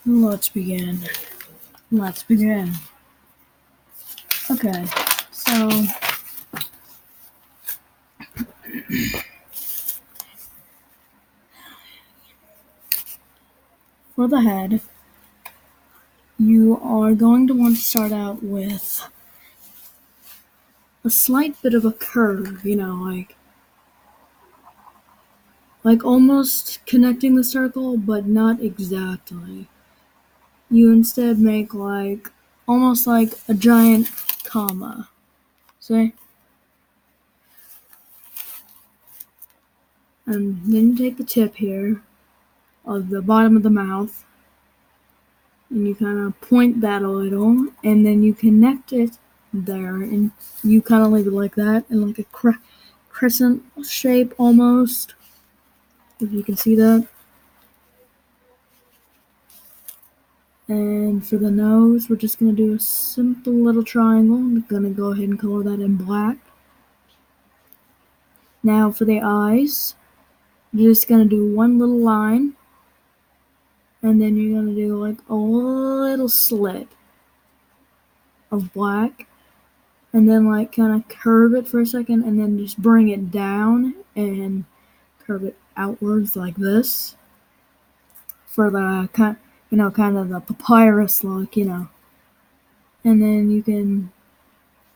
Let's begin. Okay, so for the head, you are going to want to start out with a slight bit of a curve, like almost connecting the circle, but not exactly. You instead make almost like a giant comma. See? And then you take the tip here of the bottom of the mouth, and you kind of point that a little, and then you connect it there, and you kind of leave it like that, in like a crescent shape almost, if you can see that. And for the nose, we're just going to do a simple little triangle. I'm going to go ahead and color that in black. Now for the eyes, you're just going to do one little line, and then you're going to do like a little slit of black, and then like kind of curve it for a second, and then just bring it down and curve it outwards like this for the kind of the papyrus look, and then you can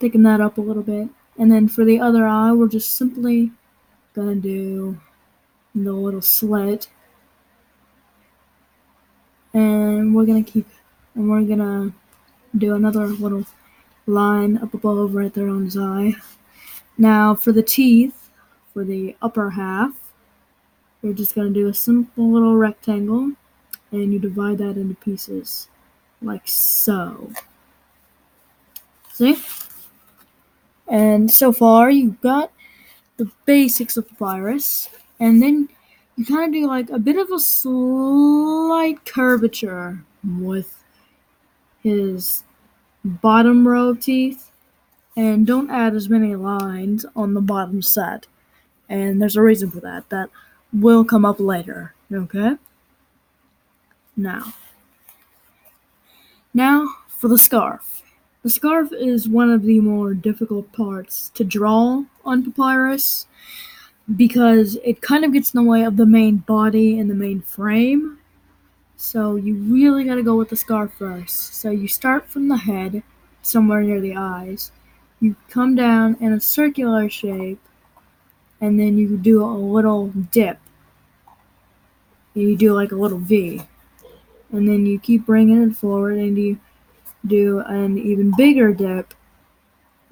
thicken that up a little bit. And then for the other eye, we're just simply gonna do the little slit, and we're gonna do another little line up above right there on his eye. Now for the teeth, for the upper half, we're just gonna do a simple little rectangle, and you divide that into pieces like so. See? And so far you've got the basics of Papyrus, and then you kind of do like a bit of a slight curvature with his bottom row of teeth, and don't add as many lines on the bottom set. And there's a reason for that. That will come up later, okay? Now for the scarf. The scarf is one of the more difficult parts to draw on Papyrus because it kind of gets in the way of the main body and the main frame. So you really got to go with the scarf first. So you start from the head, somewhere near the eyes. You come down in a circular shape, and then you do a little dip. You do like a little V. And then you keep bringing it forward, and you do an even bigger dip.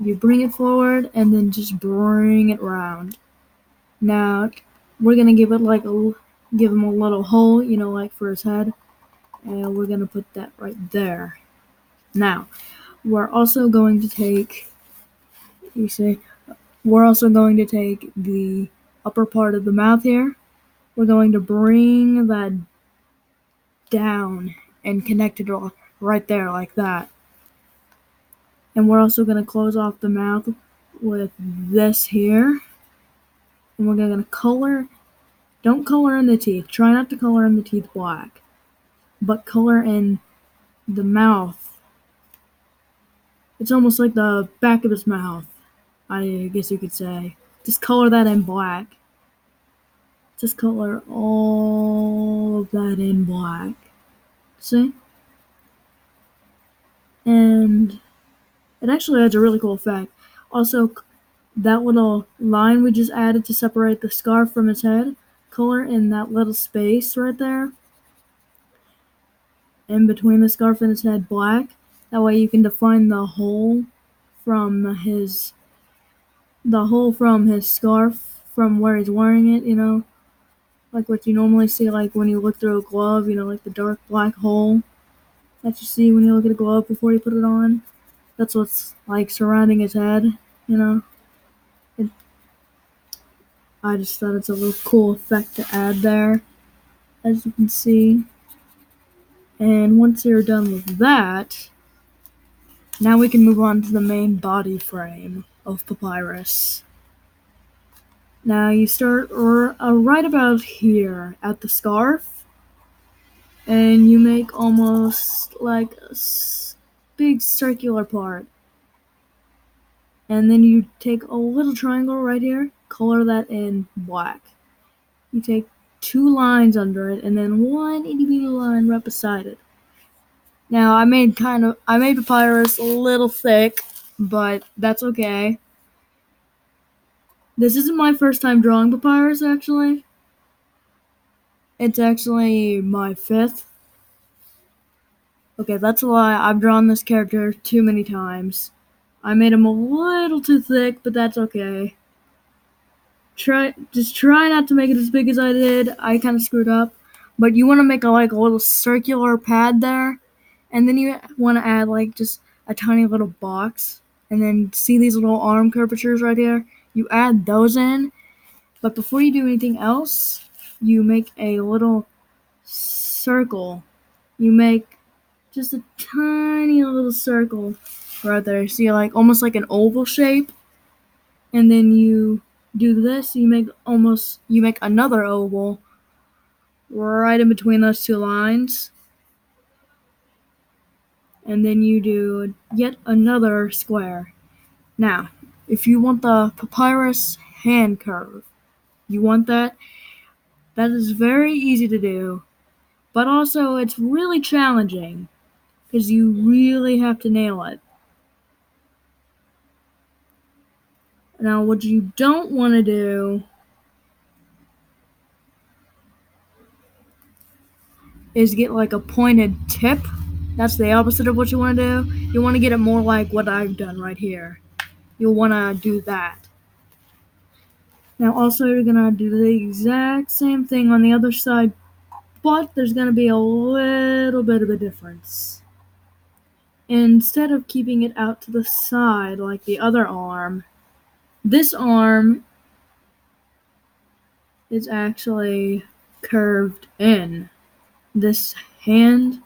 You bring it forward, and then just bring it round. Now, we're going to give him a little hole, like for his head. And we're going to put that right there. Now, we're also going to take the upper part of the mouth here. We're going to bring that down and connect it right there like that. And we're also going to close off the mouth with this here. And we're going to color. Don't color in the teeth. Try not to color in the teeth black, but color in the mouth. It's almost like the back of his mouth, I guess you could say. Just color that in black. Just color all of that in black. See? And it actually adds a really cool effect. Also, that little line we just added to separate the scarf from his head, color in that little space right there, in between the scarf and his head, black. That way you can define the hole from his scarf, from where he's wearing it, like what you normally see, like when you look through a glove, like the dark black hole that you see when you look at a glove before you put it on. That's what's like surrounding his head, I just thought it's a little cool effect to add there, as you can see. And once you're done with that, now we can move on to the main body frame of Papyrus. Now you start right about here at the scarf, and you make almost like a big circular part. And then you take a little triangle right here, color that in black. You take 2 lines under it, and then 1 itty bitty line right beside it. Now I made Papyrus a little thick, but that's okay. This isn't my first time drawing Papyrus, actually. It's actually my 5th. Okay, that's a lie. I've drawn this character too many times. I made him a little too thick, but that's okay. Just try not to make it as big as I did. I kind of screwed up. But you want to make a little circular pad there, and then you want to add just a tiny little box, and then see these little arm curvatures right here? You add those in, but before you do anything else, you make a little circle. You make just a tiny little circle right there. See, almost like an oval shape, and then you do this. You make another oval right in between those 2 lines, and then you do yet another square. Now, if you want the Papyrus hand curve, that is very easy to do, but also it's really challenging because you really have to nail it. Now, what you don't want to do is get a pointed tip. That's the opposite of what you want to do. You want to get it more like what I've done right here. You'll want to do that. Now also you're going to do the exact same thing on the other side, but there's going to be a little bit of a difference. Instead of keeping it out to the side like the other arm, this arm is actually curved in. This hand,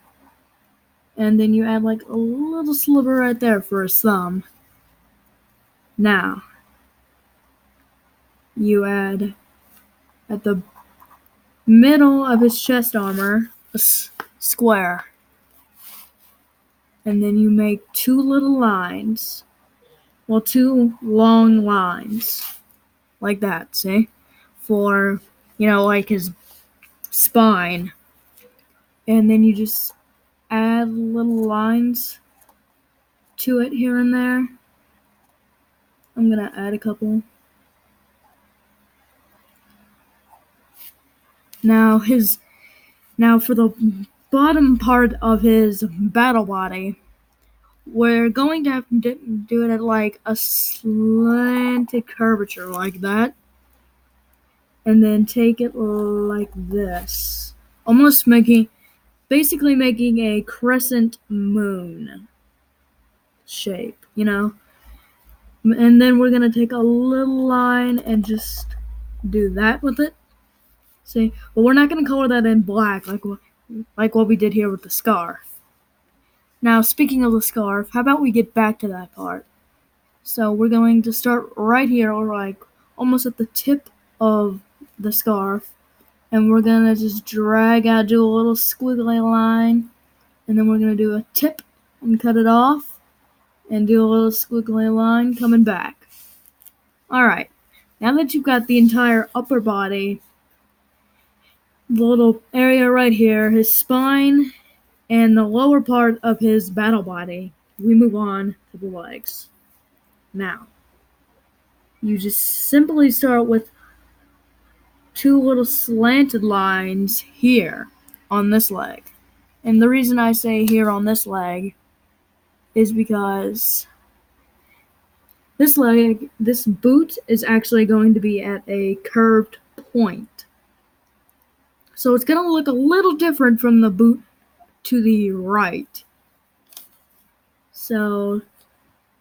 and then you add a little sliver right there for a thumb. Now, you add at the middle of his chest armor a square, and then you make 2 little lines, 2 long lines, like that, see? For, his spine. And then you just add little lines to it here and there. I'm gonna add a couple. Now for the bottom part of his battle body, we're going to have to do it at a slanted curvature like that, and then take it like this, basically making a crescent moon shape, and then we're gonna take a little line and just do that with it. See, but we're not gonna color that in black like what we did here with the scarf. Now, speaking of the scarf, how about we get back to that part? So we're going to start right here, or almost at the tip of the scarf, and we're gonna just drag out, do a little squiggly line, and then we're gonna do a tip and cut it off, and do a little squiggly line coming back. Alright, now that you've got the entire upper body, the little area right here, his spine, and the lower part of his battle body, we move on to the legs. Now, you just simply start with 2 little slanted lines here on this leg. And the reason I say here on this leg is because this boot is actually going to be at a curved point. So it's going to look a little different from the boot to the right. So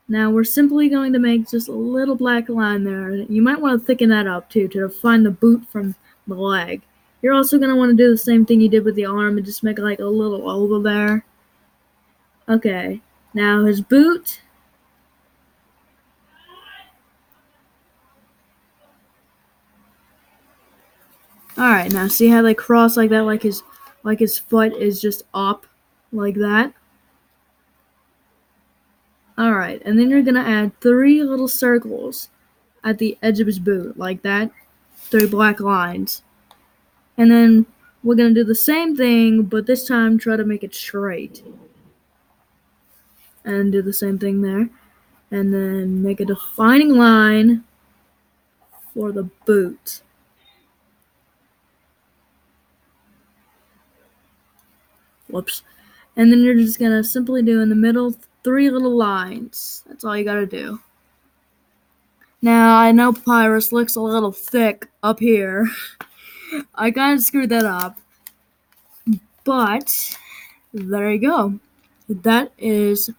now we're simply going to make just a little black line there. You might want to thicken that up too to define the boot from the leg. You're also going to want to do the same thing you did with the arm and just make a little oval there. Okay, now his boot. Alright, now see how they cross like that, like his like his foot is just up like that. Alright, and then you're going to add 3 little circles at the edge of his boot, like that. 3 black lines. And then we're going to do the same thing, but this time try to make it straight. And do the same thing there. And then make a defining line for the boot. Whoops. And then you're just going to simply do in the middle 3 little lines. That's all you got to do. Now, I know Papyrus looks a little thick up here. I kind of screwed that up. But, there you go. That is...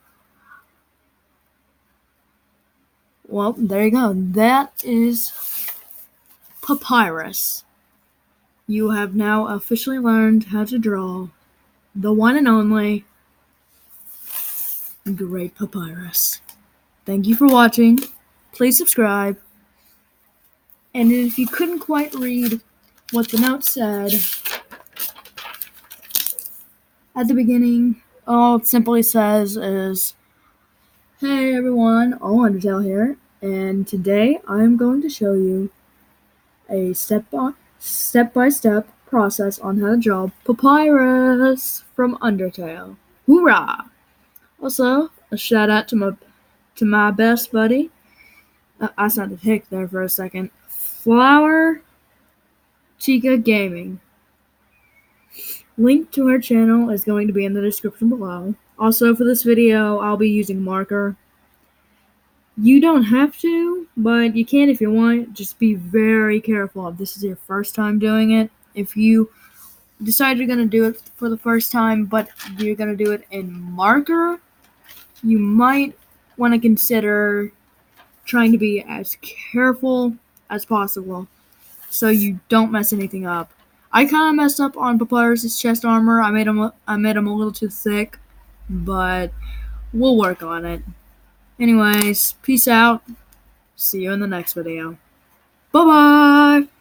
Well, there you go. That is Papyrus. You have now officially learned how to draw the one and only Great Papyrus. Thank you for watching. Please subscribe. And if you couldn't quite read what the note said at the beginning, all it simply says is, "Hey everyone, AllUndertale here, and today I'm going to show you a step-by-step process on how to draw Papyrus from Undertale. Hoorah!" Also, a shout out to my best buddy. I sounded hick there for a second. Flower Chica Gaming. Link to her channel is going to be in the description below. Also, for this video, I'll be using marker. You don't have to, but you can if you want. Just be very careful if this is your first time doing it. If you decide you're going to do it for the first time, but you're going to do it in marker, you might want to consider trying to be as careful as possible so you don't mess anything up. I kind of messed up on Papyrus's chest armor. I made him a little too thick, but we'll work on it. Anyways, peace out. See you in the next video. Bye-bye!